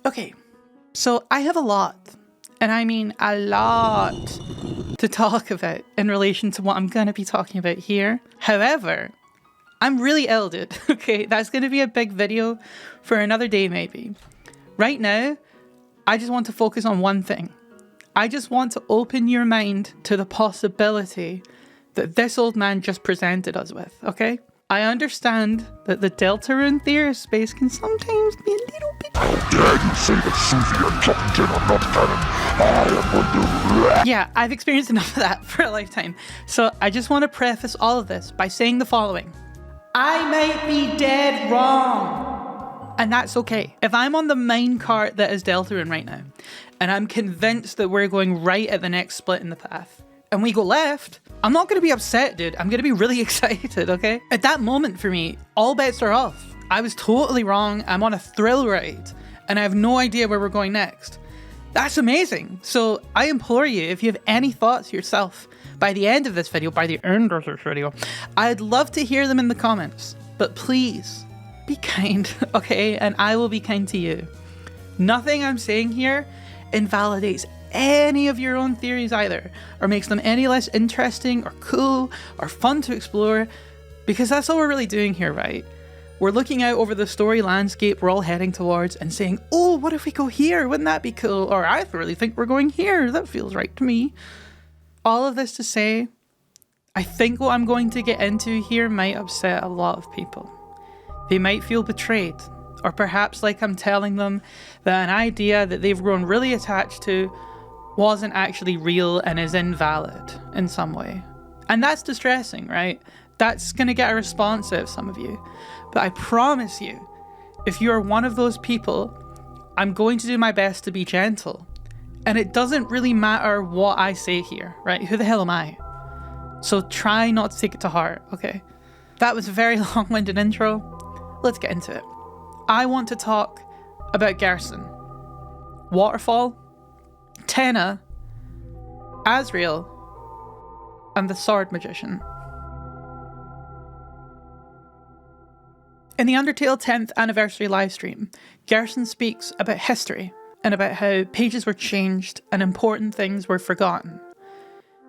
Okay, so I have a lot, and I mean a lot, to talk about in relation to what I'm going to be talking about here. However, I'm really ill, dude. Okay, that's going to be a big video for another day maybe. Right now, I just want to focus on one thing. I just want to open your mind to the possibility that this old man just presented us with, okay? I understand that the Deltarune theorist space can sometimes be a little bit... How dare you say that Susie and Chuckington are not canon? I am going to... Yeah, I've experienced enough of that for a lifetime. So I just want to preface all of this by saying the following. I might be dead wrong. And that's okay. If I'm on the mine cart that is Deltarune right now, and I'm convinced that we're going right at the next split in the path, and we go left, I'm not going to be upset, dude. I'm going to be really excited, okay? At that moment for me, all bets are off. I was totally wrong. I'm on a thrill ride, and I have no idea where we're going next. That's amazing. So I implore you, if you have any thoughts yourself by the end of this video, by the end of this video, I'd love to hear them in the comments. But please, be kind, okay? And I will be kind to you. Nothing I'm saying here invalidates any of your own theories either, or makes them any less interesting or cool or fun to explore, because that's all we're really doing here, right? We're looking out over the story landscape we're all heading towards and saying, oh, what if we go here? Wouldn't that be cool? Or I really think we're going here. That feels right to me. All of this to say, I think what I'm going to get into here might upset a lot of people. They might feel betrayed, or perhaps like I'm telling them that an idea that they've grown really attached to wasn't actually real and is invalid in some way. And that's distressing, right? That's going to get a response out of some of you. But I promise you, if you are one of those people, I'm going to do my best to be gentle. And it doesn't really matter what I say here, right? Who the hell am I? So try not to take it to heart, okay? That was a very long-winded intro. Let's get into it. I want to talk about Gerson, Waterfall, Tenna, Azrael, and the Sword Magician. In the Undertale 10th anniversary livestream, Gerson speaks about history and about how pages were changed and important things were forgotten.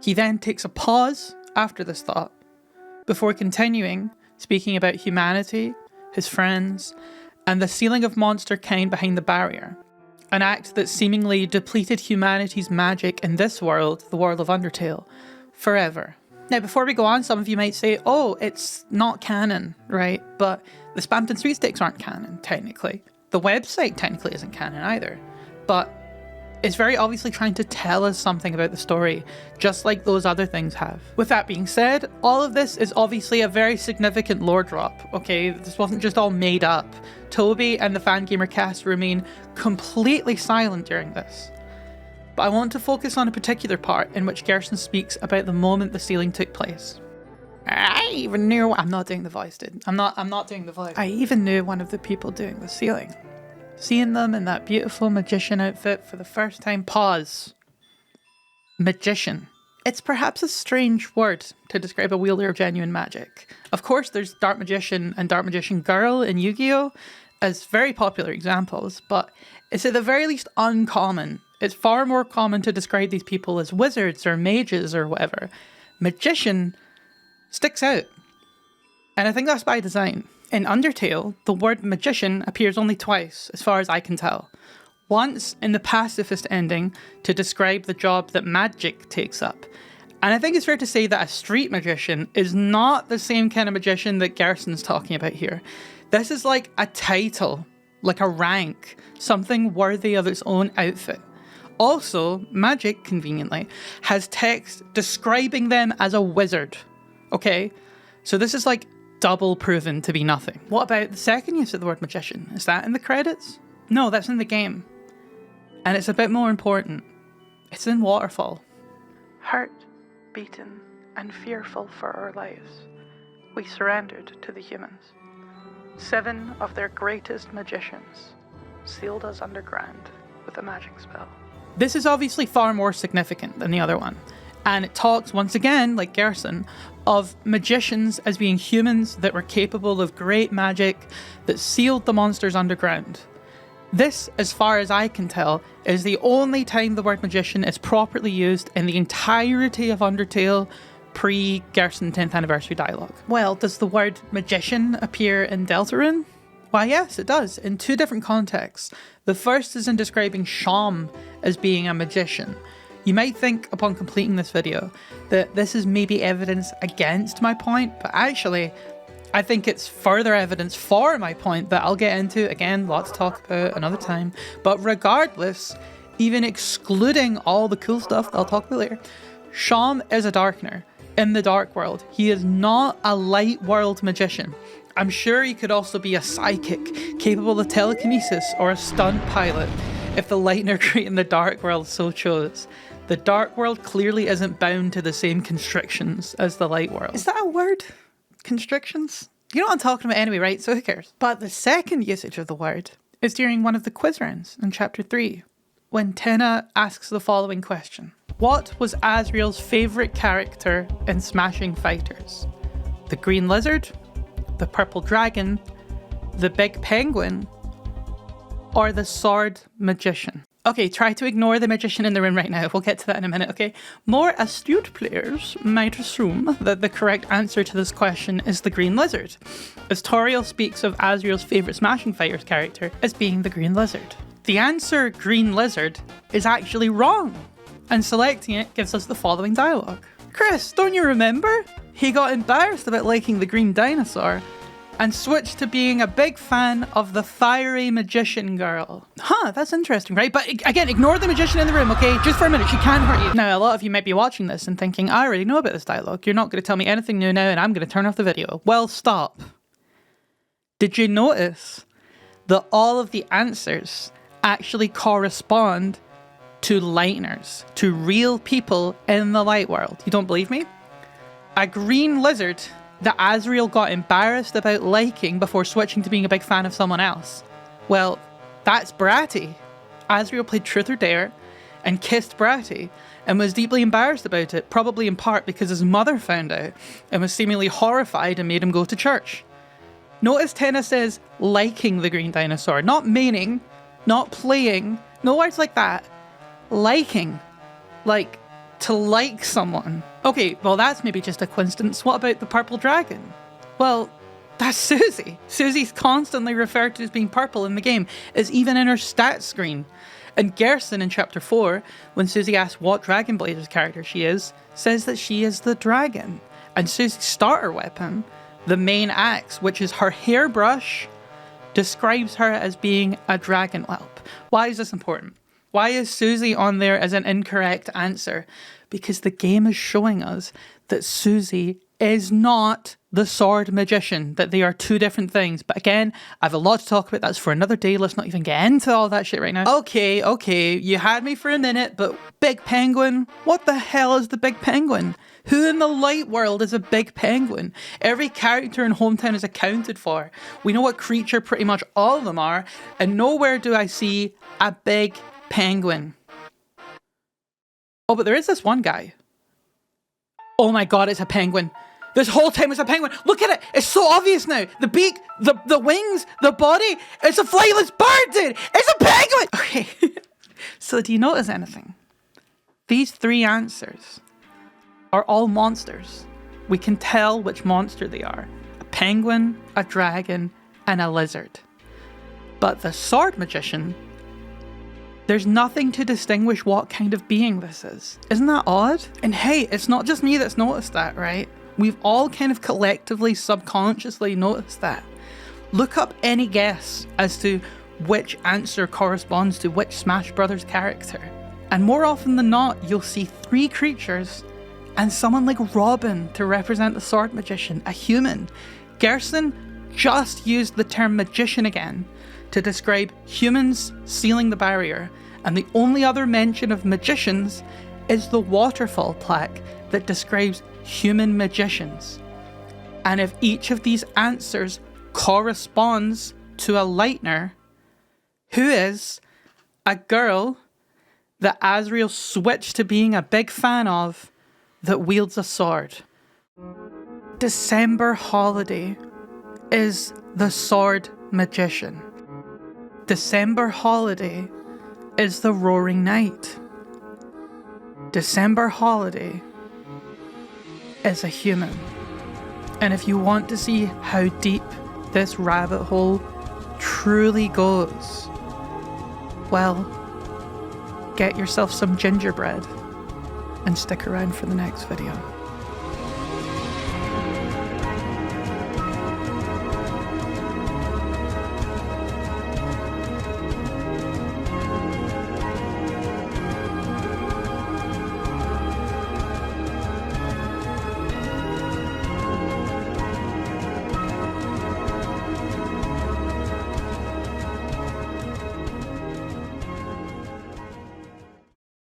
He then takes a pause after this thought, before continuing speaking about humanity, his friends, and the sealing of monster kind behind the barrier. An act that seemingly depleted humanity's magic in this world, the world of Undertale, forever. Now, before we go on, some of you might say, oh, it's not canon, right? But the Spamton sweepstakes aren't canon, technically. The website technically isn't canon either. But it's very obviously trying to tell us something about the story, just like those other things have. With that being said, all of this is obviously a very significant lore drop, okay? This wasn't just all made up. Toby and the Fangamer cast remain completely silent during this. But I want to focus on a particular part in which Gerson speaks about the moment the sealing took place. I even knew... I'm not doing the voice, dude. I'm not doing the voice. I even knew one of the people doing the sealing. Seeing them in that beautiful magician outfit for the first time. Pause. Magician. It's perhaps a strange word to describe a wielder of genuine magic. Of course, there's Dark Magician and Dark Magician Girl in Yu-Gi-Oh! As very popular examples, but it's at the very least uncommon. It's far more common to describe these people as wizards or mages or whatever. Magician sticks out. And I think that's by design. In Undertale, the word magician appears only twice, as far as I can tell. Once in the pacifist ending to describe the job that magic takes up. And I think it's fair to say that a street magician is not the same kind of magician that Gerson's talking about here. This is like a title, like a rank, something worthy of its own outfit. Also, magic, conveniently, has text describing them as a wizard. Okay? So this is like double proven to be nothing. What about the second use of the word magician? Is that in the credits? No, that's in the game. And it's a bit more important. It's in Waterfall. Hurt, beaten, and fearful for our lives, we surrendered to the humans. 7 of their greatest magicians sealed us underground with a magic spell. This is obviously far more significant than the other one. And it talks, once again, like Gerson, of magicians as being humans that were capable of great magic that sealed the monsters underground. This, as far as I can tell, is the only time the word magician is properly used in the entirety of Undertale pre-Gerson 10th anniversary dialogue. Well, does the word magician appear in Deltarune? Why yes, it does, in two different contexts. The first is in describing Sham as being a magician. You might think, upon completing this video, that this is maybe evidence against my point, but actually, I think it's further evidence for my point that I'll get into, again, lots to talk about another time. But regardless, even excluding all the cool stuff that I'll talk about later, Sham is a Darkener in the Dark World. He is not a Light World magician. I'm sure he could also be a psychic, capable of telekinesis, or a stunt pilot, if the Lightener creating the Dark World so chose. The Dark World clearly isn't bound to the same constrictions as the Light World. Is that a word? Constrictions? You know what I'm talking about anyway, right? So who cares? But the second usage of the word is during one of the quiz rounds in chapter 3, when Tenna asks the following question. What was Asriel's favourite character in Smashing Fighters? The Green Lizard? The Purple Dragon? The Big Penguin? Or the Sword Magician? Okay, try to ignore the magician in the room right now. We'll get to that in a minute, okay? More astute players might assume that the correct answer to this question is the Green Lizard, as Toriel speaks of Asriel's favourite Smashing Fighters character as being the Green Lizard. The answer, Green Lizard, is actually wrong, and selecting it gives us the following dialogue. Chris, don't you remember? He got embarrassed about liking the green dinosaur and switched to being a big fan of the fiery magician girl. Huh, that's interesting, right? But again, ignore the magician in the room, okay? Just for a minute, she can hurt you. Now, a lot of you might be watching this and thinking, I already know about this dialogue. You're not going to tell me anything new now and I'm going to turn off the video. Well, stop. Did you notice that all of the answers actually correspond to Lightners, to real people in the Light World? You don't believe me? A green lizard that Asriel got embarrassed about liking before switching to being a big fan of someone else. Well, that's Bratty. Asriel played Truth or Dare and kissed Bratty and was deeply embarrassed about it, probably in part because his mother found out and was seemingly horrified and made him go to church. Notice Tenna says liking the green dinosaur, not meaning, not playing, no words like that. Liking. Like, to like someone. Okay, well that's maybe just a coincidence. What about the purple dragon? Well, that's Susie. Susie's constantly referred to as being purple in the game, is even in her stats screen. And Gerson in chapter 4, when Susie asks what Dragon Blader's character she is, says that she is the dragon. And Susie's starter weapon, the main axe, which is her hairbrush, describes her as being a dragon whelp. Why is this important? Why is Susie on there as an incorrect answer? Because the game is showing us that Susie is not the sword magician, that they are two different things. But again, I have a lot to talk about. That's for another day. Let's not even get into all that shit right now. Okay, you had me for a minute, but Big Penguin? What the hell is the Big Penguin? Who in the Light World is a big penguin? Every character in Hometown is accounted for. We know what creature pretty much all of them are, and nowhere do I see a big penguin. Oh, but there is this one guy. Oh my god, it's a penguin. This whole time it's a penguin. Look at it. It's so obvious now. The beak, the wings, the body. It's a flightless bird, dude. It's a penguin. Okay. So do you notice anything? These three answers are all monsters. We can tell which monster they are. A penguin, a dragon, and a lizard. But the sword magician, there's nothing to distinguish what kind of being this is. Isn't that odd? And hey, it's not just me that's noticed that, right? We've all kind of collectively, subconsciously noticed that. Look up any guess as to which answer corresponds to which Smash Brothers character. And more often than not, you'll see three creatures and someone like Robin to represent the sword magician, a human. Gerson just used the term magician again to describe humans sealing the barrier, and the only other mention of magicians is the waterfall plaque that describes human magicians. And if each of these answers corresponds to a Lightener, who is a girl that Asriel switched to being a big fan of, that wields a sword. December Holiday is the sword magician. December holiday is the roaring night. December holiday is a human. And if you want to see how deep this rabbit hole truly goes, well, get yourself some gingerbread and stick around for the next video.